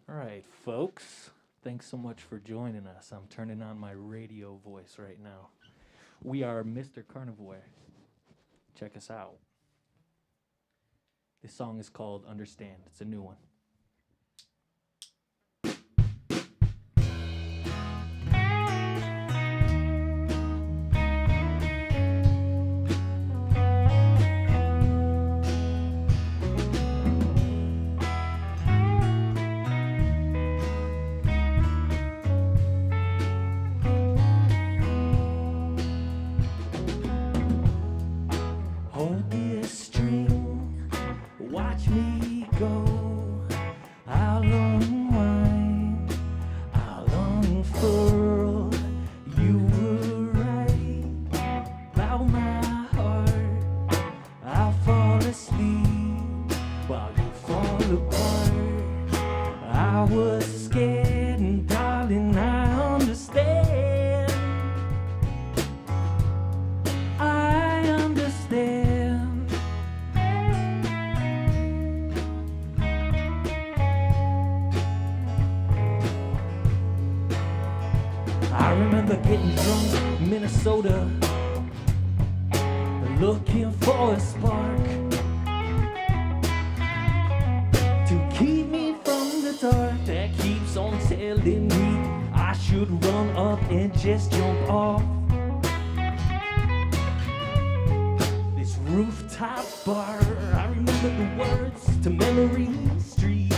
All right, folks. Thanks so much for joining us. I'm turning on my radio voice right now. We are Mr. Carnivore. Check us out. This song is called Understand. It's a new one. Hold this string, watch me go. I'll unwind, I'll unfurl. You were right about my heart. I'll fall asleep while you fall apart. I was scared, and darling, I understand. I understand. I remember getting drunk in Minnesota, looking for a spark to keep me from the dark that keeps on telling me I should run up and just jump off this rooftop bar. I remember the words to Memory Street,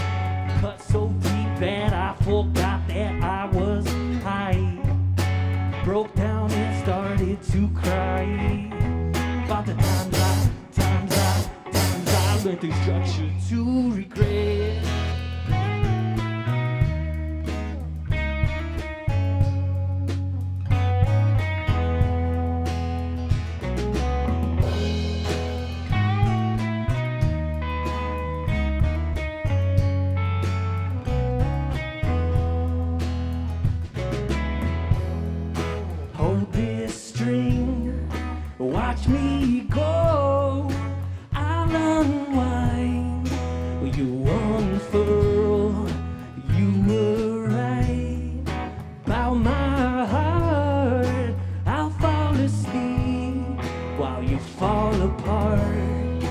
cut so deep that I forgot that I was high. Broke down and started to cry about the times I went through structure to regret. Hold this string, watch me go. I'll unwind, you unfurl. You were right about my heart. I'll fall asleep while you fall apart.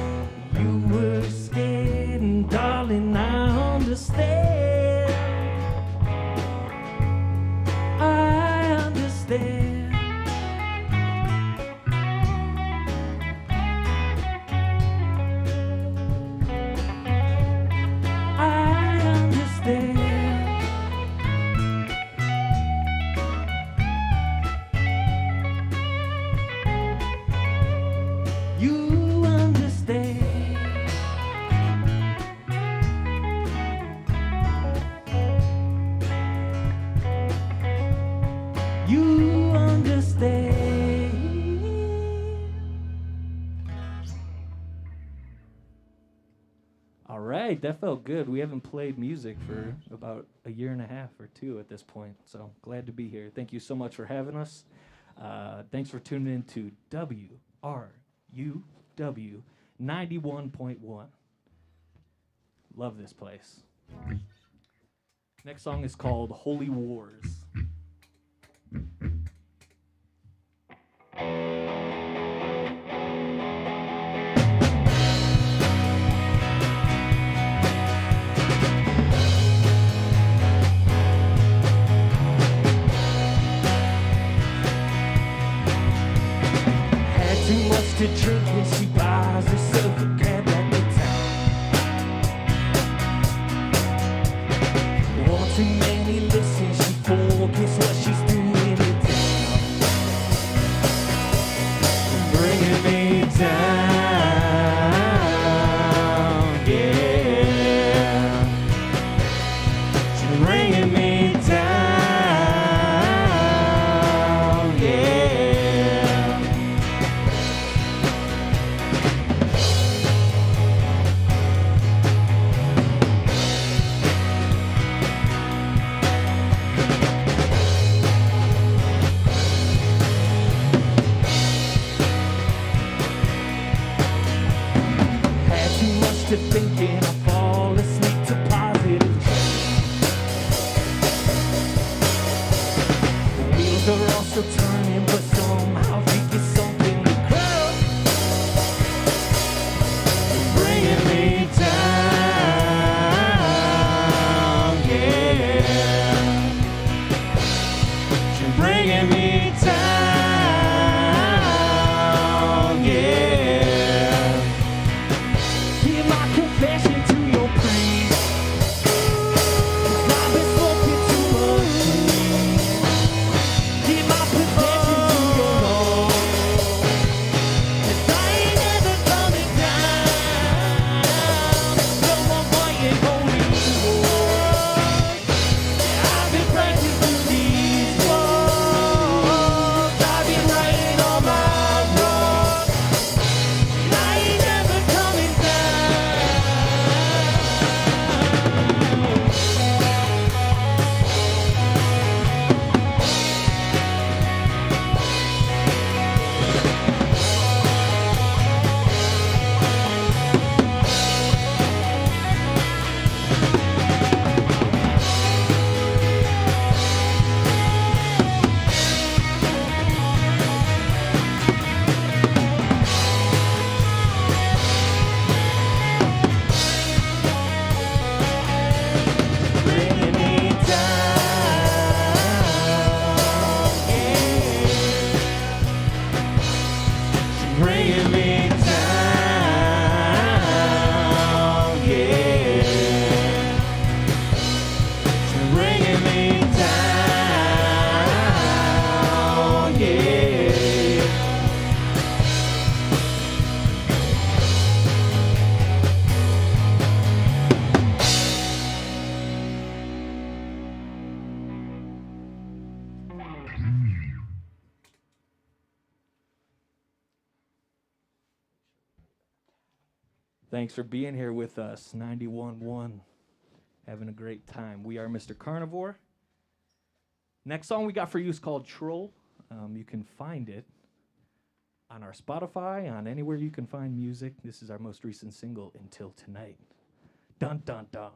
You were scared, and darling, I understand. I understand. I understand. You understand. You understand. All right, that felt good. We haven't played music for about a year and a half or two at this point, so glad to be here. Thank you so much for having us. Thanks for tuning in to WRUW 91.1. Love this place. Next song is called Holy Wars. Had too much to drink when she buys herself a cab at the town. One too many listens, she forgets what she's doing in town. Bringing me down, yeah. She's bringing me down, yeah. Thanks for being here with us, 91.1. Having a great time. We are Mr. Carnivore. Next song we got for you is called Troll. You can find it on our Spotify, on anywhere you can find music. This is our most recent single, Until Tonight. Dun, dun, dun.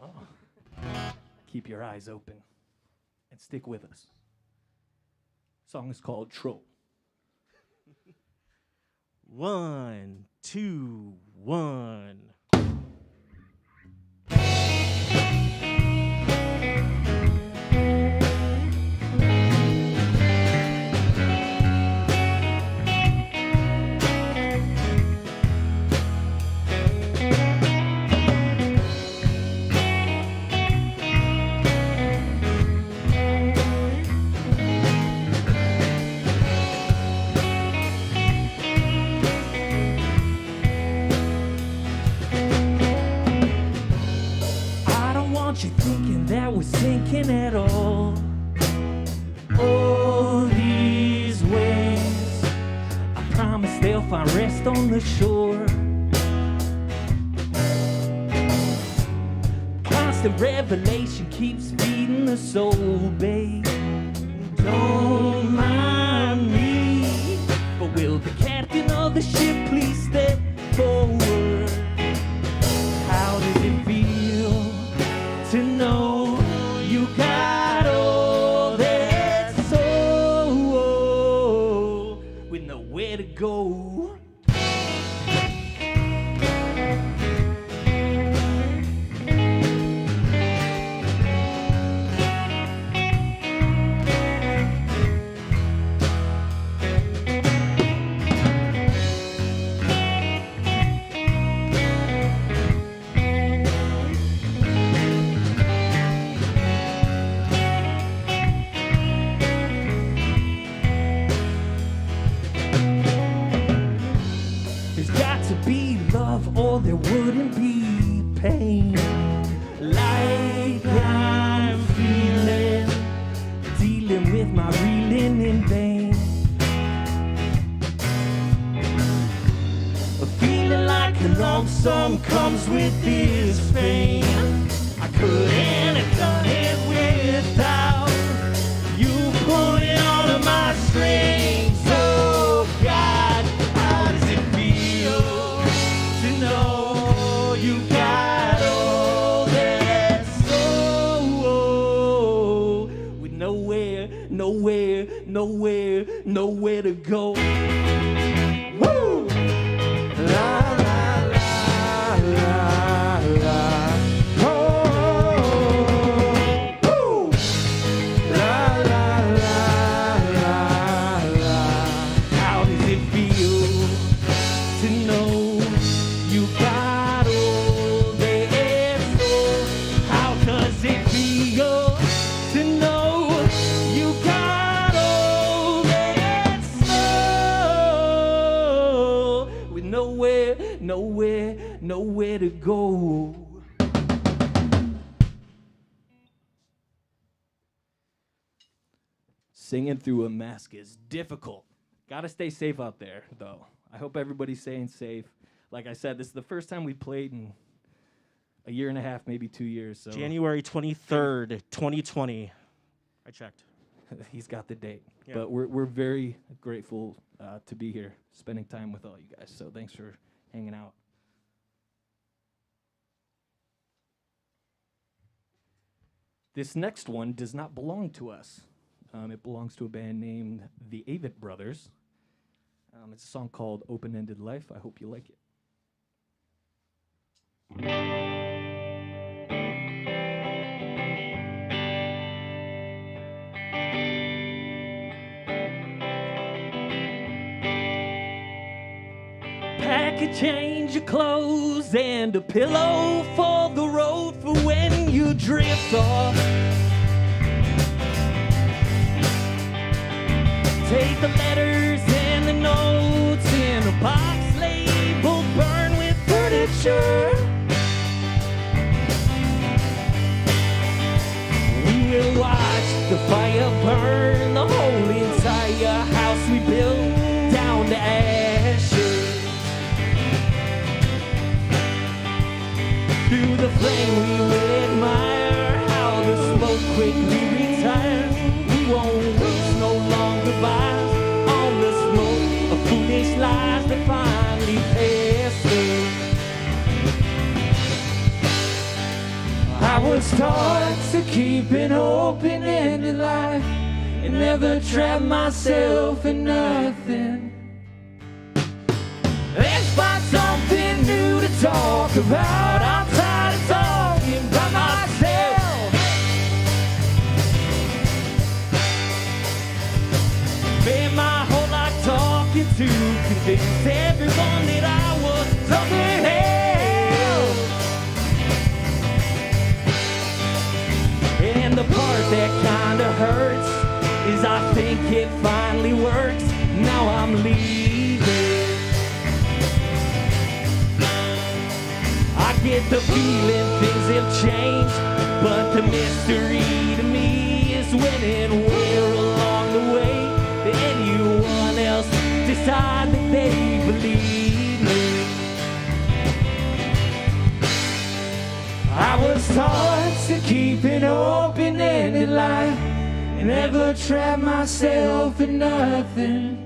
Keep your eyes open and stick with us. Song is called Troll. 1, 2, 1. You thinking that we're sinking at all? All these waves, I promise they'll find rest on the shore. Constant revelation keeps feeding the soul, babe. Don't mind me, but will the captain of the ship please step forward? How does it feel to know you got all that soul with nowhere to go? Or there wouldn't be pain like I'm feeling, dealing with my reeling in vain. A feeling like the lump sum comes with this fame. I couldn't have done it without you pulling on my strings. Oh God, how does it feel to know you got all that soul with nowhere to go? Woo! La la la la la. Oh, woo! La la la la la. How does it feel to know you got all that soul? How does it feel to know you got all that soul with nowhere to go? Singing through a mask is difficult. Gotta stay safe out there, though. I hope everybody's staying safe. Like I said, this is the first time we played in a year and a half, maybe 2 years. So January 23rd, 2020. I checked. he's got the date. Yeah. But we're very grateful to be here, spending time with all you guys. So thanks for hanging out. This next one does not belong to us. It belongs to a band named the Avett Brothers. It's a song called Open-Ended Life. I hope you like it. Pack a change of clothes and a pillow for the road for when you drift off. Take the letters and the notes in a box labeled burn with furniture. We will watch the fire burn the whole entire house we built down to ashes. Through the flame we will admire how the smoke quickly retires. We won't waste no long goodbyes on the smoke of foolish lies that finally pass through. I was taught to keep an open-ended life and never trap myself in nothing. Let's find something new to talk about. I'm tired of talking by myself. Spent my whole life talking to convince everyone that I was something else. And the part that kinda hurts is I think it finally works. Now I'm leaving. I get the feeling things have changed, but the mystery to me is when and where along the way did anyone else decide that they believe me. I was taught to keep an open-ended life and never trap myself in nothing.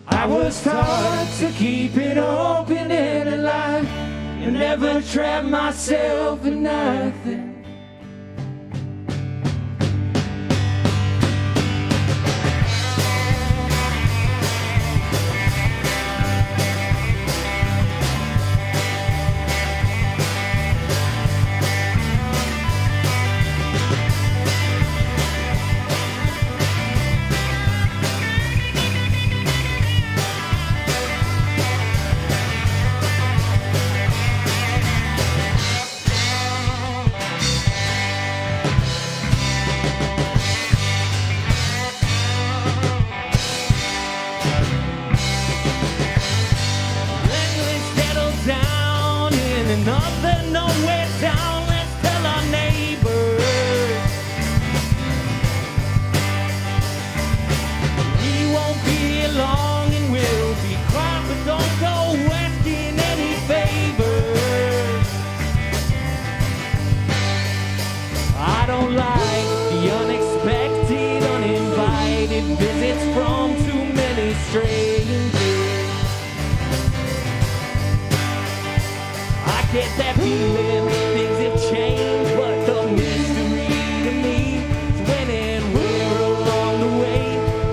I was taught to keep an open-ended life and never trap myself in nothing. Nothing, nowhere down, let's tell our neighbors. We won't be long and we'll be quiet, but don't go asking any favors. I don't like the unexpected, uninvited visits from too many strangers. Get that feeling things have changed, but the mystery to me is when and where along the way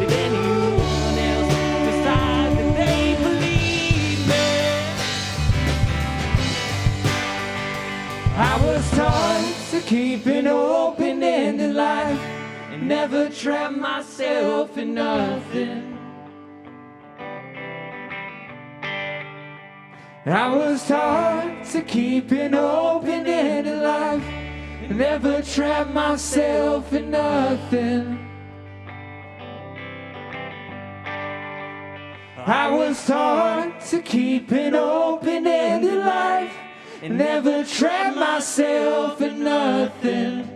did anyone else decide that they believe me. I was taught to keep an open-ended life and never trap myself in nothing. I was taught to keep an open-ended life and never trap myself in nothing. I was taught to keep an open-ended life and never trap myself in nothing.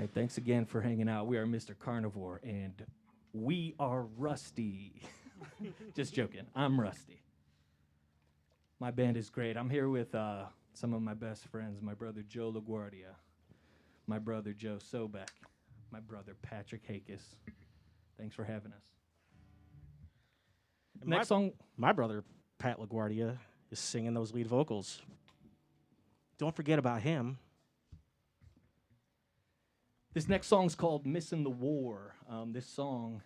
right, thanks again for hanging out. We are Mr. Carnivore, and we are rusty. Just joking, I'm rusty. My band is great. I'm here with some of my best friends, my brother Joe LaGuardia, my brother Joe Sobek, my brother Patrick Hakis. Thanks for having us. And Next song. My brother, Pat LaGuardia, is singing those lead vocals. Don't forget about him. This next song's called Missing the War. This song,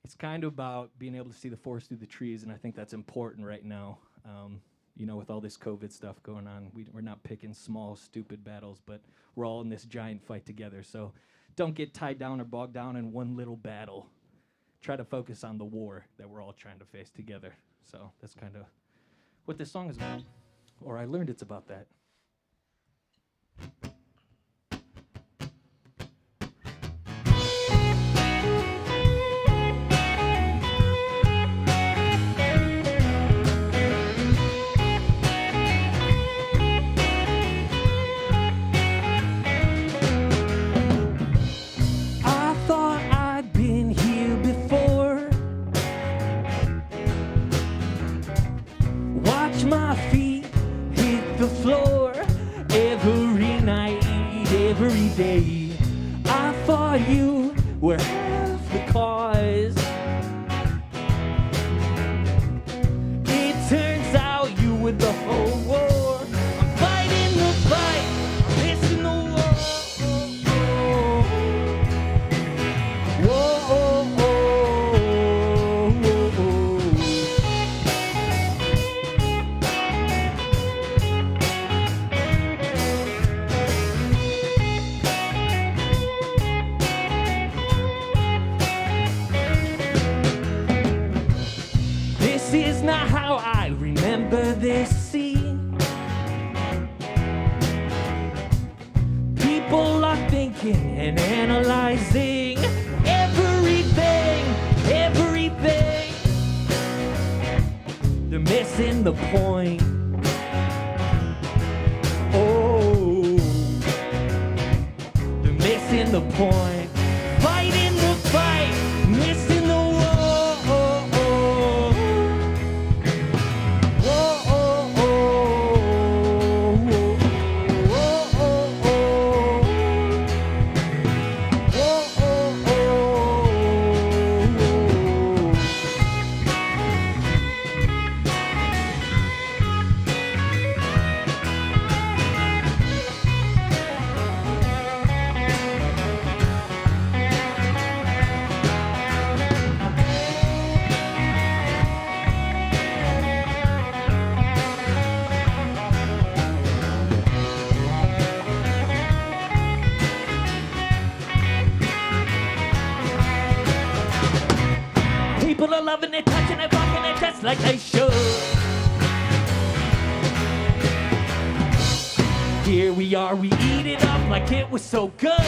it's kind of about being able to see the forest through the trees, and I think that's important right now. You know, with all this COVID stuff going on, we're not picking small, stupid battles, but we're all in this giant fight together. So don't get tied down or bogged down in one little battle. Try to focus on the war that we're all trying to face together. So that's kind of what this song is about. Or I learned it's about that. I thought I'd been here before. Watch my feet hit the floor every night, every day. I thought you were half the cause. It turns out you were the whole war. I'm fighting the fight, I'm missing the war. This is not how I remember this scene. People are thinking and analyzing everything, everything. They're missing the point. Oh, they're missing the point. Fighting the fight, missing the war. People are loving it, touching it, rocking it just like they should. Here we are, we eat it up like it was so good.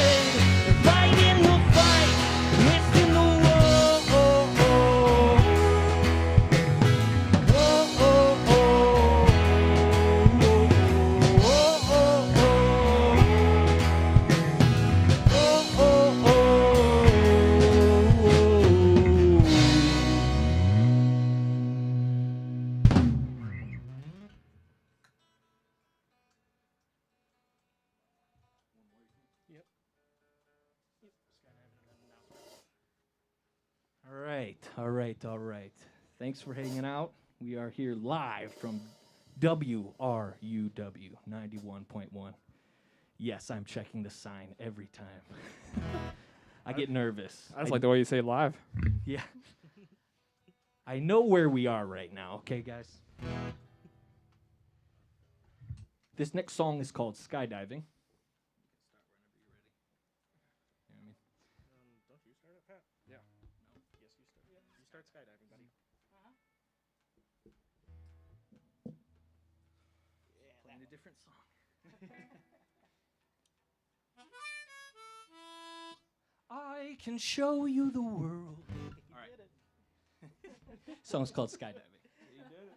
Fighting the fight, missing the war. All right. Thanks for hanging out. We are here live from WRUW 91.1. Yes, I'm checking the sign every time. I get nervous. I just like the way you say live. Yeah. I know where we are right now, okay, guys? This next song is called Skydiving. Don't you start it, Pat? Yeah. No. Yes, you start. You start skydiving, buddy. Playing a different song. I can show you the world. All right. Song's called Skydiving. You did it.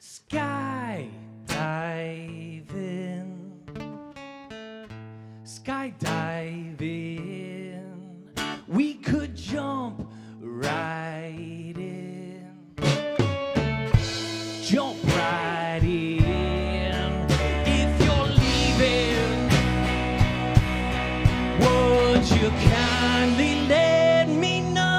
skydiving. We could jump right in. Jump right in. If you're leaving, would you kindly let me know?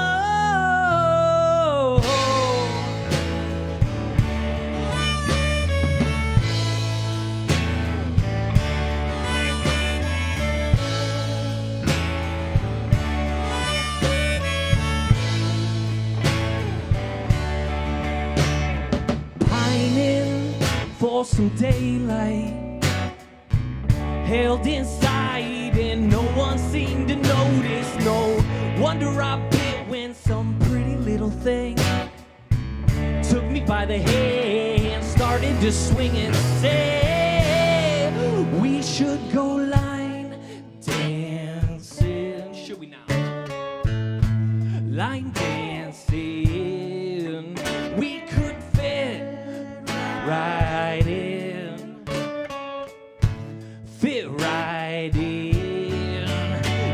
Pining for some daylight, held inside and no one seemed to notice. No wonder I bit when some pretty little thing took me by the hand, started to swing and say, we should go line dancing. Should we now? Line dancing. We could fit right in. Fit right in.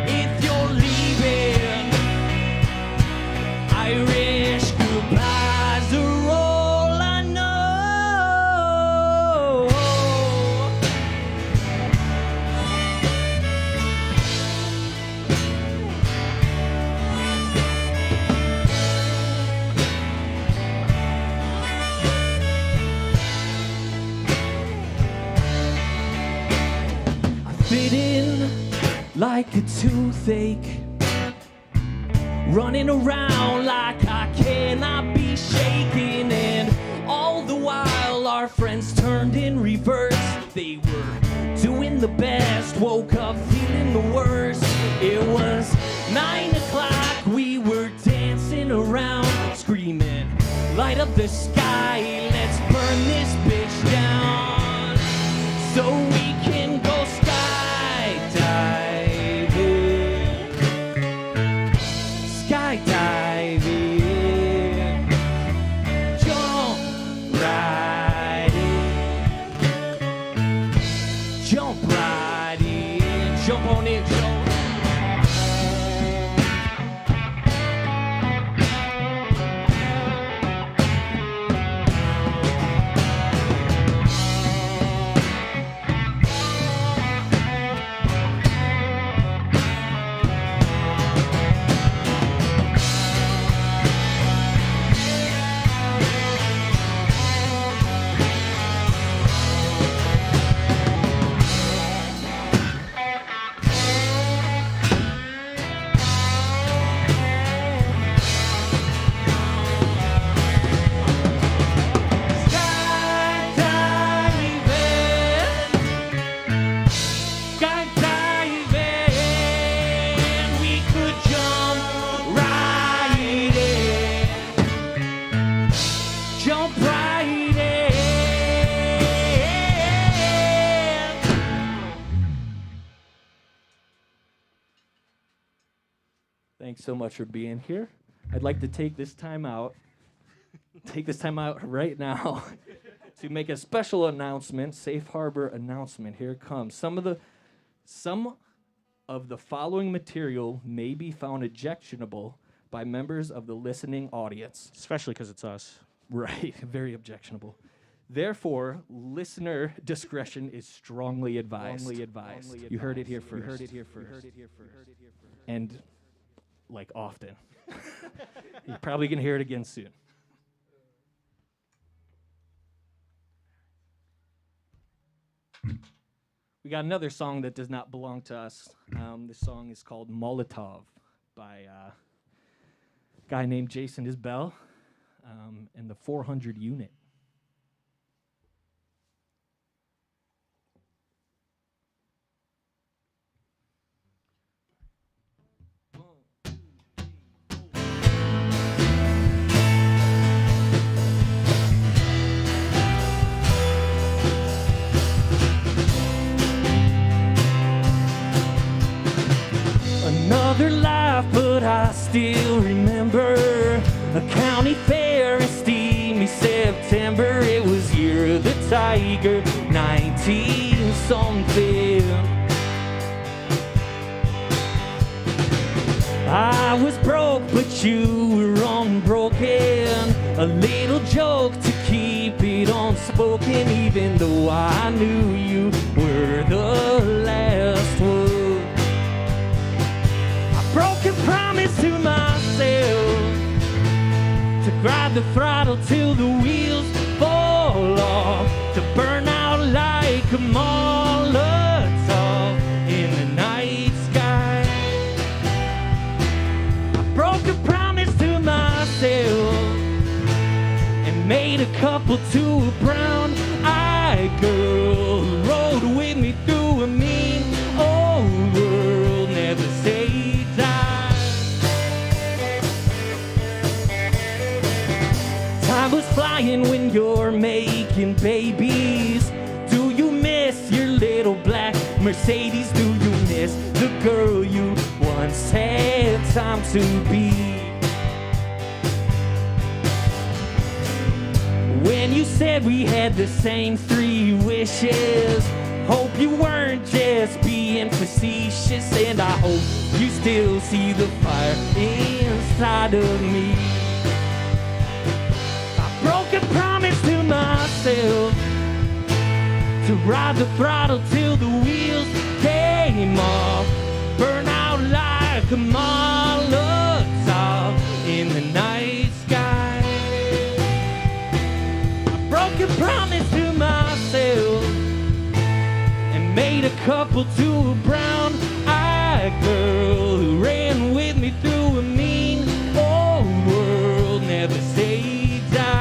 If you're leaving, Irish goodbyes are all I know. I fit in like a toothache, running around like I cannot be shaken. And all the while our friends turned in reverse. They were doing the best, woke up feeling the worst. It was 9 o'clock, we were dancing around, screaming, light up the sky, let's burn this bitch down, so we can go skydiving. Skydiving. Jump right in. Jump right in. Jump on in, jump. Thanks so much for being here. I'd like to take this time out right now to make a special announcement, safe harbor announcement. Here it comes. Some of the following material may be found objectionable by members of the listening audience. Especially because it's us. Right, very objectionable. Therefore, listener discretion is strongly advised. You heard it here first. And like often. You're probably going to hear it again soon. We got another song that does not belong to us. This song is called Molotov by a guy named Jason Isbell and the 400 Unit. Another life, but I still remember a county fair in steamy September. It was years tiger, 19 something. I was broke, but you were unbroken. A little joke to keep it unspoken, even though I knew you were the last word. I broke a promise to myself to grab the throttle till the wheels fall off, to burn out like a Molotov in the night sky. I broke a promise to myself and made a couple to a brown-eyed girl who rode with me through a mean old world. Never say die. Time was flying when you're making babies. Do you miss your little black Mercedes? Do you miss the girl you once had time to be? When you said we had the same 3 wishes, hope you weren't just being facetious, and I hope you still see the fire inside of me. I broke a promise to myself to ride the throttle till the wheels came off, burn out like a Molotov in the night sky. I broke a promise to myself and made a couple to a brown-eyed girl who ran with me through a mean old world. Never say die.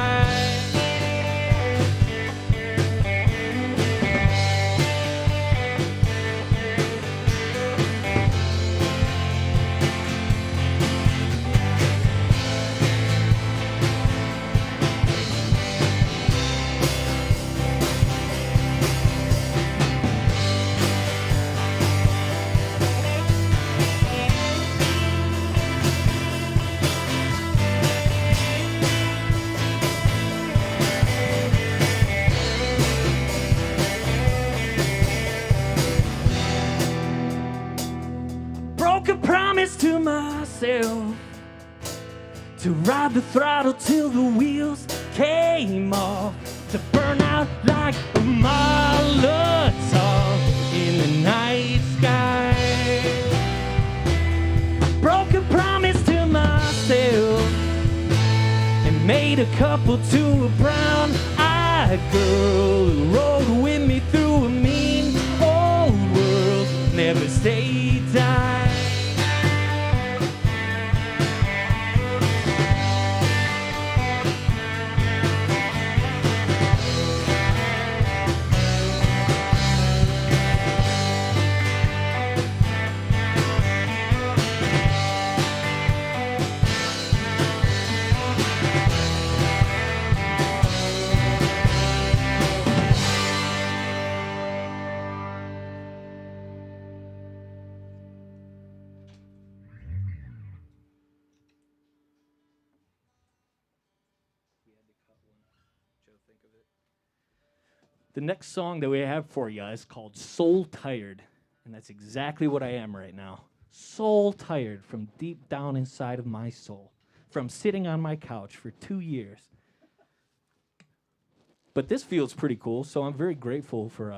To myself to ride the throttle till the wheels came off, to burn out like a Molotov in the night sky. I broke a promise to myself and made a couple to a brown-eyed girl who rode with me through a mean old world. Never say die. The next song that we have for you is called Soul Tired, and that's exactly what I am right now. Soul tired from deep down inside of my soul, from sitting on my couch for 2 years. But this feels pretty cool, so I'm very grateful for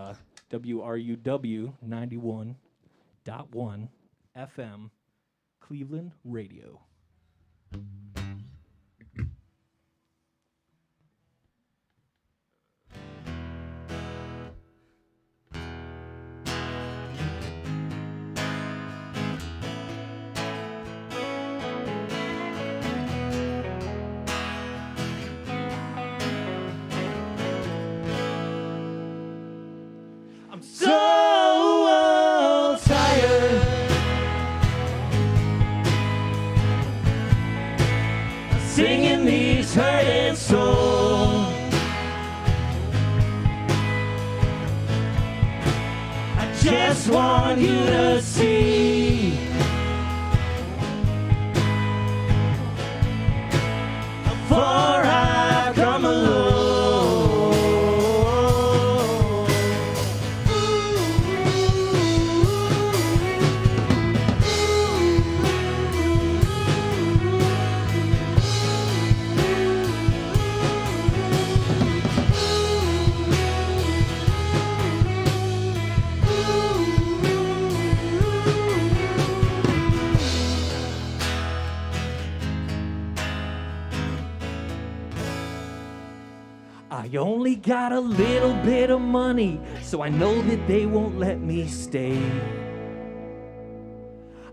WRUW 91.1 FM Cleveland Radio. So tired, singing these hurting songs. I just want you to see how far I've come along. I only got a little bit of money, so I know that they won't let me stay.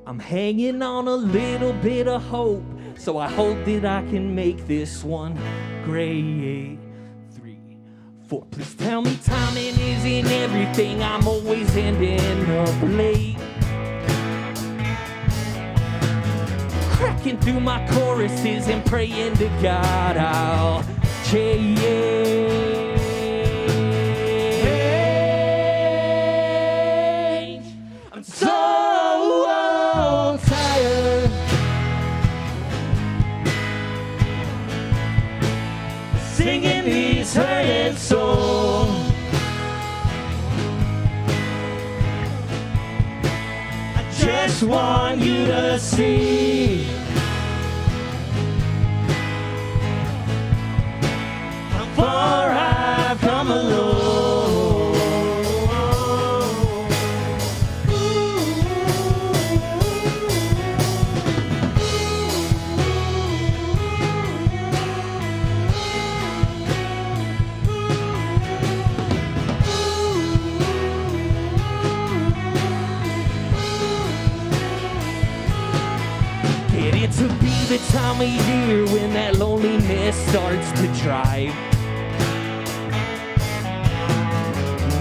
I'm hanging on a little bit of hope, so I hope that I can make this one great. 3, 4, please tell me timing isn't everything. I'm always ending up late. Cracking through my choruses and praying to God I'll change. I'm so tired singing these hurting songs. I just want you to see how far I've come along. Getting to be the time of year when that loneliness starts to drive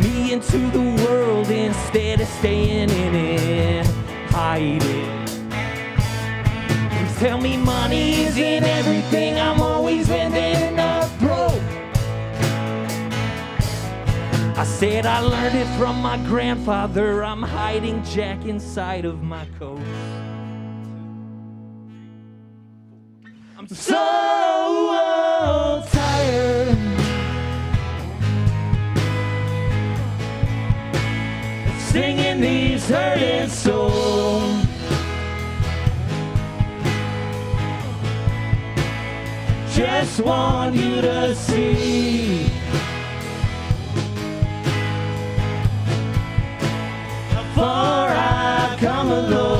me into the world instead of staying in it, hiding. Please tell me money isn't everything. I'm always ending up broke. I said I learned it from my grandfather. I'm hiding Jack inside of my coat. I'm so tired of singing these hurting songs. Just want you to see how far I've come along.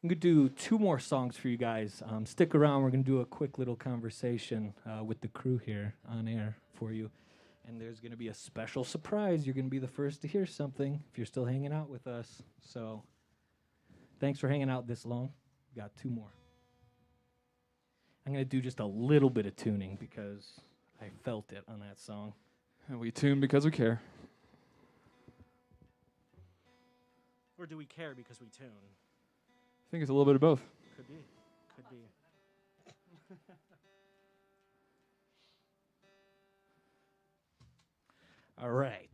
I'm going to do 2 more songs for you guys. Stick around. We're going to do a quick little conversation with the crew here on air for you. And there's going to be a special surprise. You're going to be the first to hear something if you're still hanging out with us. So thanks for hanging out this long. We got 2 more. I'm going to do just a little bit of tuning because I felt it on that song. And we tune because we care. Or do we care because we tune? I think it's a little bit of both. Could be. Could be. All right.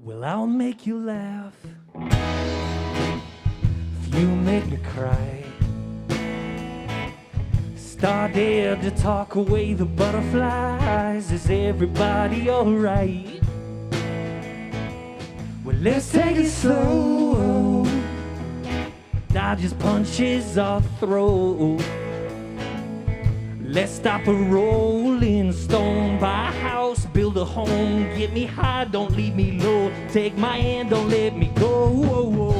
Well, I'll make you laugh make me cry. Started to talk away the butterflies. Is everybody alright? Well, let's take it slow. Dodges punches off throat. Let's stop a rolling stone, buy a house, build a home. Get me high, don't leave me low. Take my hand, don't let me go. Whoa, whoa.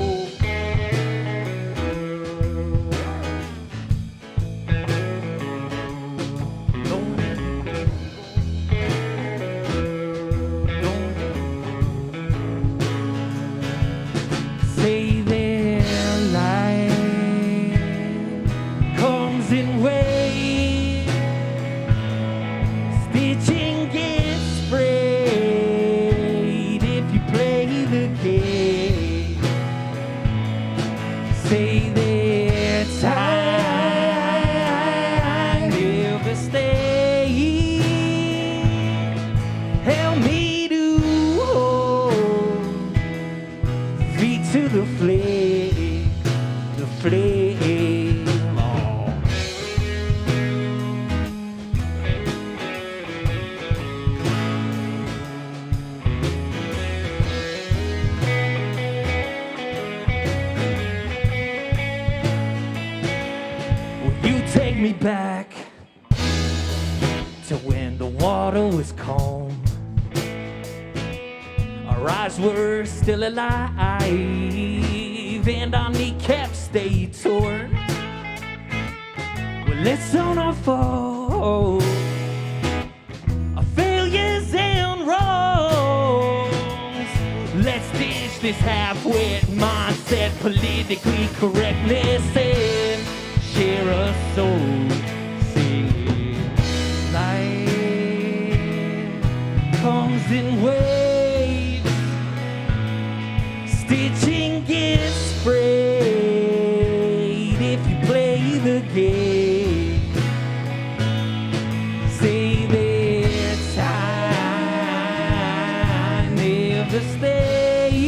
Me back to when the water was calm. Our eyes were still alive and our kneecaps stayed torn. Well, let's own our fault, our failures and wrongs. Let's ditch this half-wit mindset, politically correctness, and share a soul. See, life comes in waves. Stitching gets sprayed if you play the game. Say that time never stays.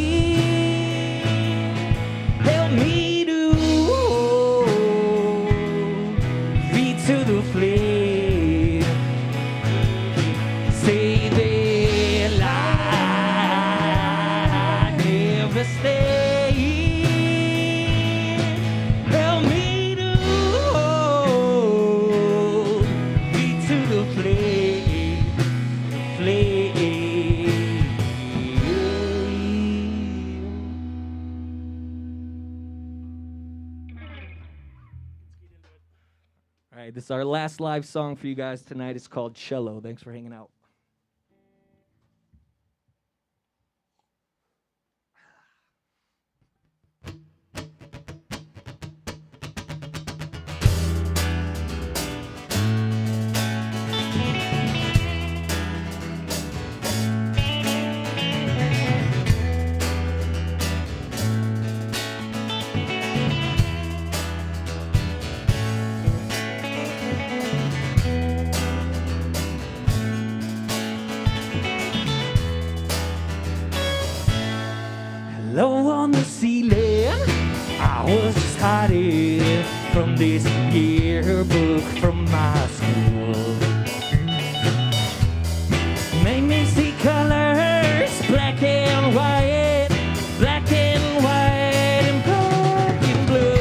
Help me to the flame. Say that light never stays. Help me to hold me to the flame, All right, this is our last live song for you guys tonight. It's called Cello. Thanks for hanging out. Low on the ceiling, I was just hiding from this yearbook from my school. Made me see colors, black and white, black and white and black and blue.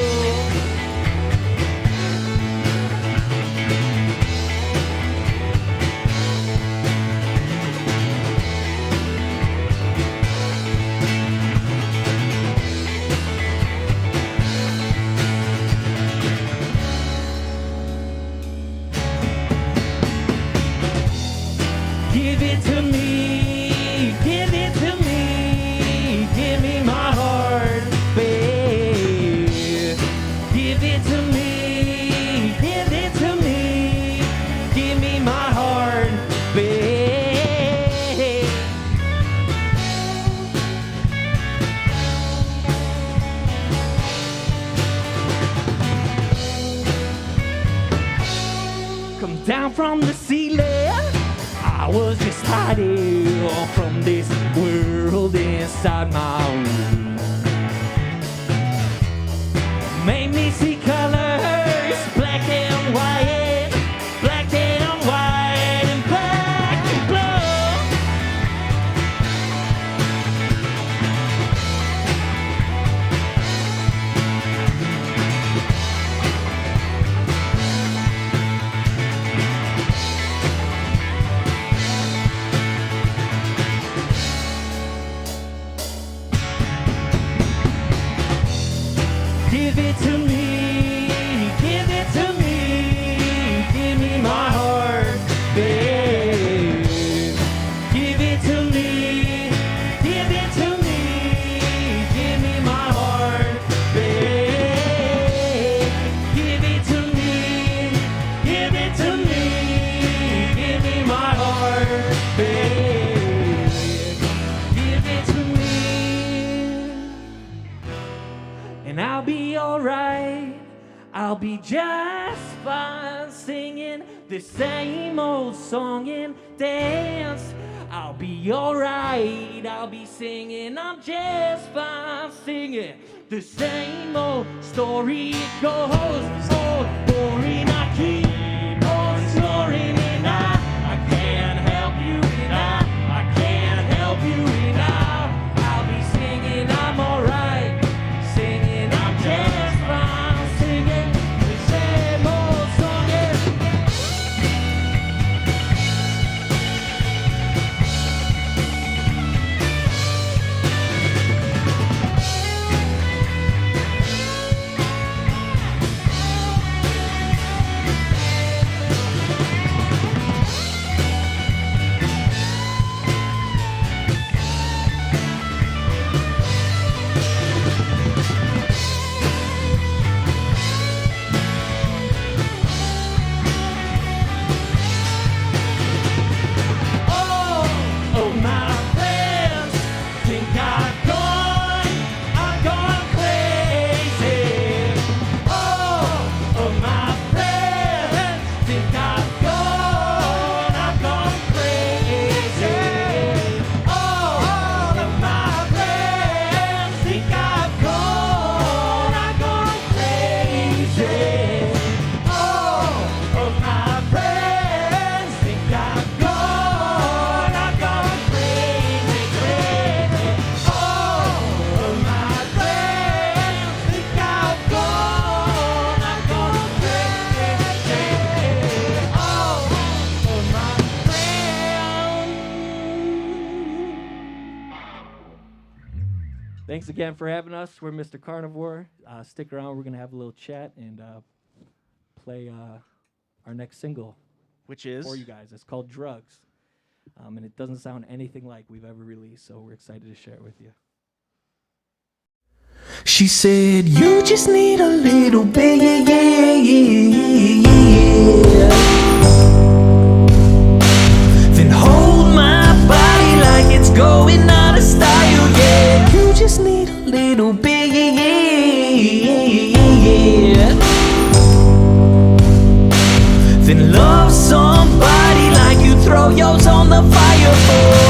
Give it to me, give it to me, give me my heart, babe. Give it to me, give it to me, give me my heart, babe. Come down from the ceiling, I was just hiding from this world inside my room. Man, Give it to me, give it to me, give me my heart, babe. Give it to me, give it to me, give me my heart, babe. Give it to me, give it to me, give me my heart, babe. Give it to me, and I'll be alright. I'll be just fine singing the same old song and dance. I'll be alright, I'll be singing, I'm just fine singing the same old story. It goes so boring, I keep on snoring, and I can't help you, and I can't help you, and I'll be singing, I'm alright, singing, I'm just fine singing the same old song and thanks again for having us. We're Mr. Carnivore. Stick around. We're going to have a little chat and play our next single Which is? for you guys. It's called Drugs. And it doesn't sound anything like we've ever released, so we're excited to share it with you. She said, you just need a little bit, then hold my body like it's going out of style, yeah. You just need a little bit, then love somebody like you throw yours on the fire for.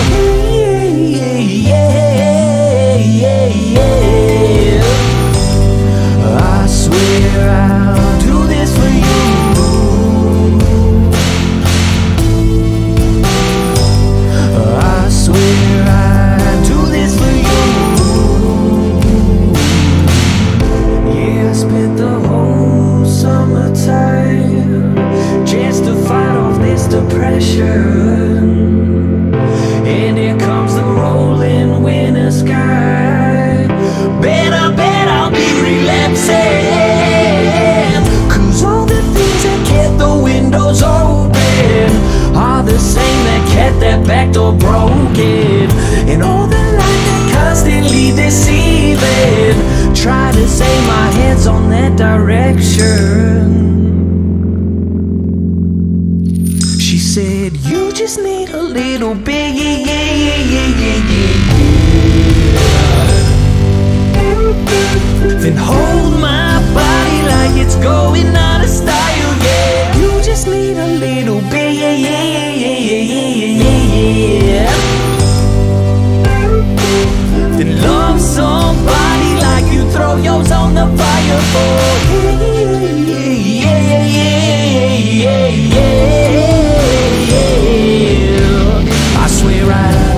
I swear I'll do this for you. I swear I'll do this for you. Yeah, I spent the whole summertime just to fight off this depression. And here comes the rolling winter sky. Bet I'll be relapsing. 'Cause all the things that kept the windows open are the same that kept that back door broken. And all the light that constantly deceiving, try to save my hands on that direction. She said, you just need a little bit, then hold my body like it's going out of style, yeah. You just need a little bit, then love somebody like you throw yours on the fire for. I swear I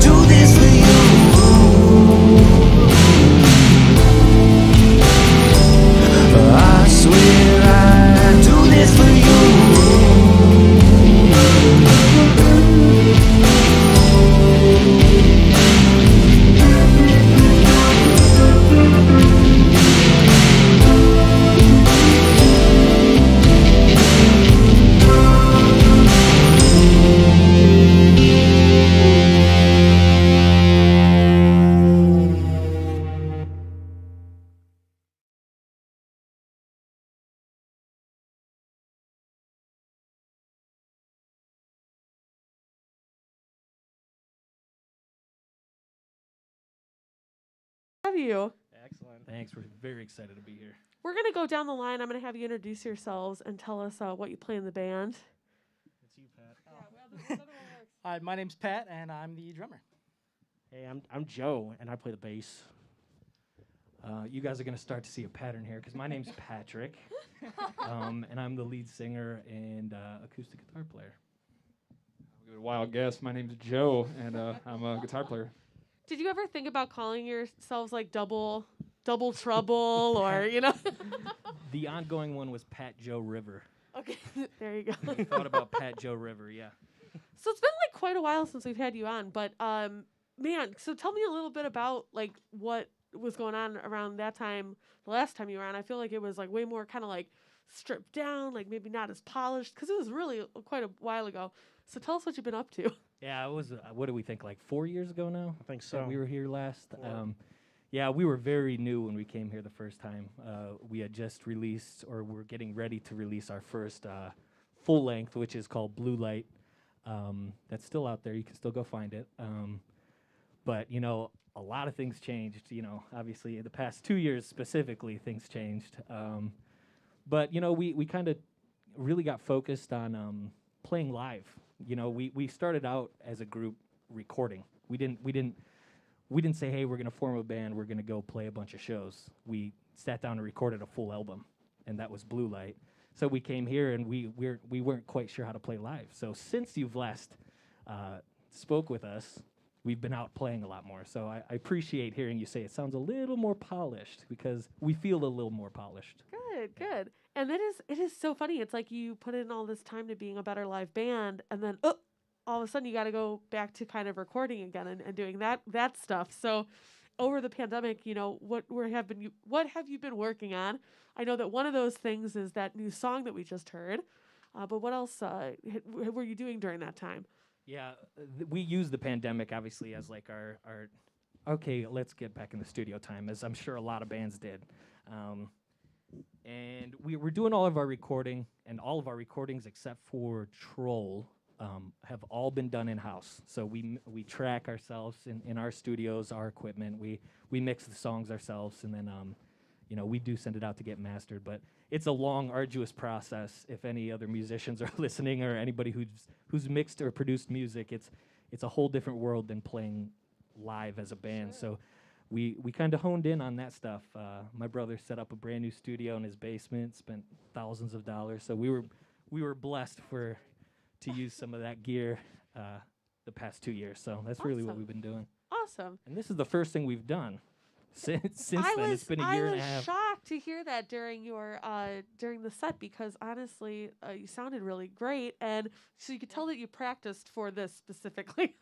have you. Excellent. Thanks. We're very excited to be here. We're going to go down the line. I'm going to have you introduce yourselves and tell us what you play in the band. It's you, Pat. Hi, my name's Pat, and I'm the drummer. Hey, I'm Joe, and I play the bass. You guys are going to start to see a pattern here because my name's Patrick, and I'm the lead singer and acoustic guitar player. I'll give it a wild guess. My name's Joe, and I'm a guitar player. Did you ever think about calling yourselves like double trouble or, you know? The ongoing one was Pat Joe River. Okay, there you go. I thought about Pat Joe River, yeah. So it's been like quite a while since we've had you on, but man, so tell me a little bit about like what was going on around that time, the last time you were on. I feel like it was like way more kind of like stripped down, like maybe not as polished, because it was really quite a while ago. So tell us what you've been up to. Yeah, it was, what do we think, like 4 years ago now? I think that so. we were here last. Yeah, we were very new when we came here the first time. We had just released, or we're getting ready to release our first full length, which is called Blue Light. That's still out there. You can still go find it. But, you know, a lot of things changed. You know, obviously, in the past 2 years specifically, things changed. But, you know, we kind of really got focused on playing live. You know, we started out as a group recording. We didn't say, hey, we're going to form a band, we're going to go play a bunch of shows. We sat down and recorded a full album, and that was Blue Light. So we came here, and we weren't quite sure how to play live. So since you've last spoke with us, we've been out playing a lot more. So I appreciate hearing you say it sounds a little more polished, because we feel a little more polished. Good. And it is so funny. It's like you put in all this time to being a better live band, and then all of a sudden you got to go back to kind of recording again and doing that stuff. So over the pandemic, you know, what have you been working on? I know that one of those things is that new song that we just heard, but what else were you doing during that time? Yeah, we used the pandemic obviously as like our okay, let's get back in the studio time, as I'm sure a lot of bands did. And we were doing all of our recording, and all of our recordings except for Troll have all been done in-house. So we track ourselves in our studios, our equipment. We mix the songs ourselves, and then you know, we do send it out to get mastered. But it's a long, arduous process. If any other musicians are listening, or anybody who's mixed or produced music, it's a whole different world than playing live as a band. Sure. So we kind of honed in on that stuff. My brother set up a brand new studio in his basement, spent thousands of dollars. So we were blessed to use some of that gear the past 2 years. So that's really what we've been doing. Awesome. And this is the first thing we've done since then. It's been a year and a half. I was shocked to hear that during your during the set, because honestly, you sounded really great, and so you could tell that you practiced for this specifically.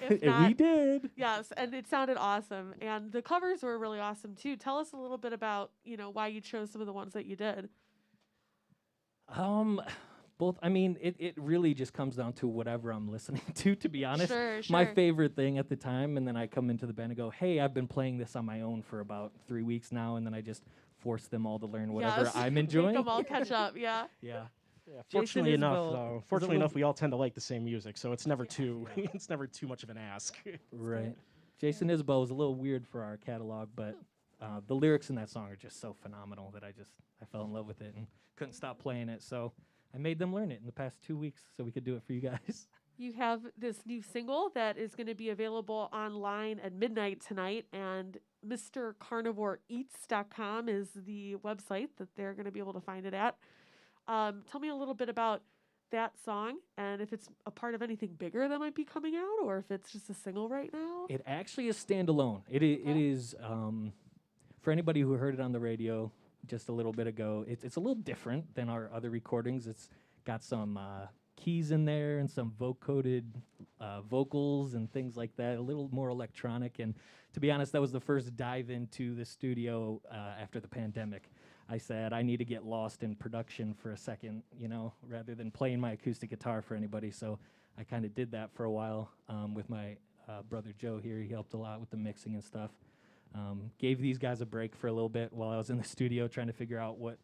If not, we did. Yes, and it sounded awesome, and the covers were really awesome too. Tell us a little bit about, you know, why you chose some of the ones that you did. Both. I mean, it really just comes down to whatever I'm listening to be honest. Sure. My favorite thing at the time, and then I come into the band and go, hey, I've been playing this on my own for about 3 weeks now, and then I just force them all to learn whatever I'm enjoying. Make them all catch up, yeah. Yeah. Yeah, Jason fortunately enough, we all tend to like the same music, so it's never too it's never too much of an ask. Right. Jason Isbell is a little weird for our catalog, but the lyrics in that song are just so phenomenal that I fell in love with it and couldn't stop playing it. So I made them learn it in the past 2 weeks so we could do it for you guys. You have this new single that is going to be available online at midnight tonight, and MrCarnivoreEats.com is the website that they're going to be able to find it at. Tell me a little bit about that song, and if it's a part of anything bigger that might be coming out, or if it's just a single right now. It actually is standalone. It is, for anybody who heard it on the radio just a little bit ago, it's a little different than our other recordings. It's got some keys in there and some vocoded vocals and things like that, a little more electronic. And to be honest, that was the first dive into the studio after the pandemic. I said, I need to get lost in production for a second, you know, rather than playing my acoustic guitar for anybody. So I kind of did that for a while with my brother Joe here. He helped a lot with the mixing and stuff. Gave these guys a break for a little bit while I was in the studio trying to figure out what,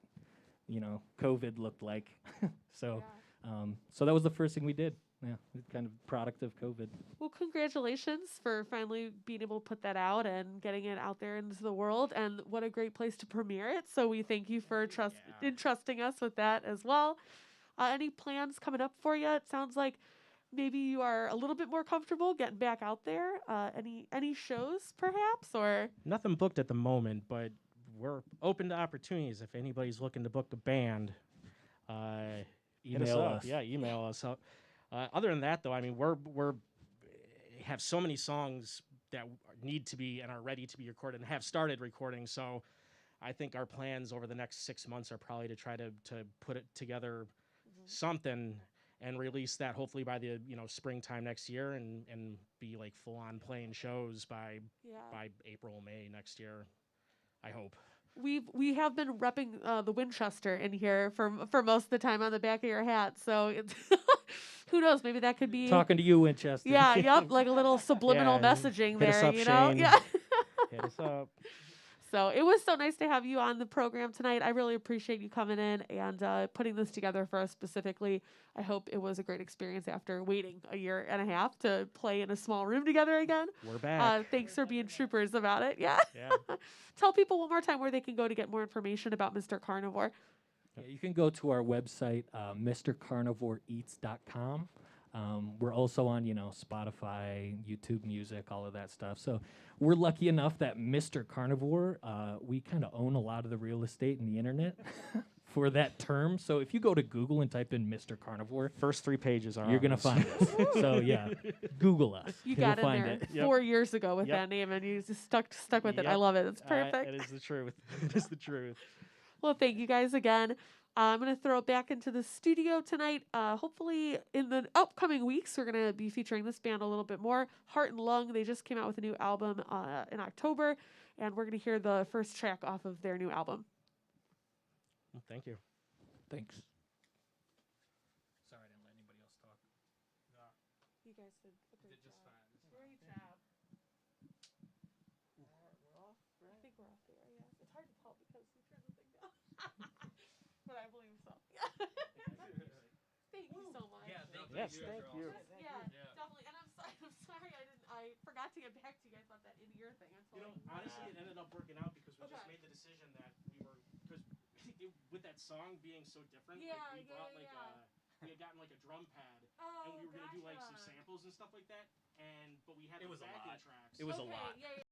you know, COVID looked like. So that was the first thing we did. Yeah, it's kind of product of COVID. Well, congratulations for finally being able to put that out and getting it out there into the world. And what a great place to premiere it. So we thank you for entrusting us with that as well. Any plans coming up for you? It sounds like maybe you are a little bit more comfortable getting back out there. Any shows perhaps, or Nothing booked at the moment, but we're open to opportunities. If anybody's looking to book a band, hit us Email up. us. Yeah, email us. Other than that, though, I mean, we're have so many songs that need to be and are ready to be recorded and have started recording. So I think our plans over the next 6 months are probably to try to put it together something and release that hopefully by the springtime next year and be like full on playing shows by April, May next year. I hope. we have been repping the Winchester in here for most of the time on the back of your hat. So it's who knows? Maybe that could be Talking to you, Winchester. Yeah, yep, like a little subliminal Yeah, messaging hit us there, up, you know? Shane. Yeah. Hit us up. So it was so nice to have you on the program tonight. I really appreciate you coming in and putting this together for us specifically. I hope it was a great experience after waiting a year and a half to play in a small room together again. We're back. Thanks for being troopers about it. Yeah. Yeah. Tell people one more time where they can go to get more information about Mr. Carnivore. Yeah, you can go to our website, mrcarnivoreeats.com. We're also on, Spotify, YouTube Music, all of that stuff. So we're lucky enough that Mr. Carnivore, we kind of own a lot of the real estate and the internet for that term. So if you go to Google and type in Mr. Carnivore, First 3 pages are you're going to ours. find us. So yeah, Google us. You You'll got in find there it. Yep. 4 years ago with Yep. that name, and you just stuck with it. I Yep. love it. It's perfect. It is the truth. It is the truth. Well, thank you guys again. I'm going to throw it back into the studio tonight. Hopefully, in the upcoming weeks, we're going to be featuring this band a little bit more. Heart and Lung, they just came out with a new album in October, and we're going to hear the first track off of their new album. Well, thank you. Thanks. Sorry, I didn't let anybody else talk. You guys did a great Did just job. fine. Just Great job. We're off, right? I think we're off there, yeah. It's hard to tell because we turned the thing down. But I believe so. Thank you so much. Yeah, Yes, thank you. Yeah, Yeah. definitely. And I'm sorry I forgot to get back to you guys about that in-ear thing until Honestly, it ended up working out because we just Okay. made the decision that because with that song being so different, Yeah, we yeah, brought yeah. we had gotten like a drum pad Oh, and we were gonna do like some gotcha. samples and stuff like that. But we had It the was a backing lot. tracks. It was a Okay, lot. yeah,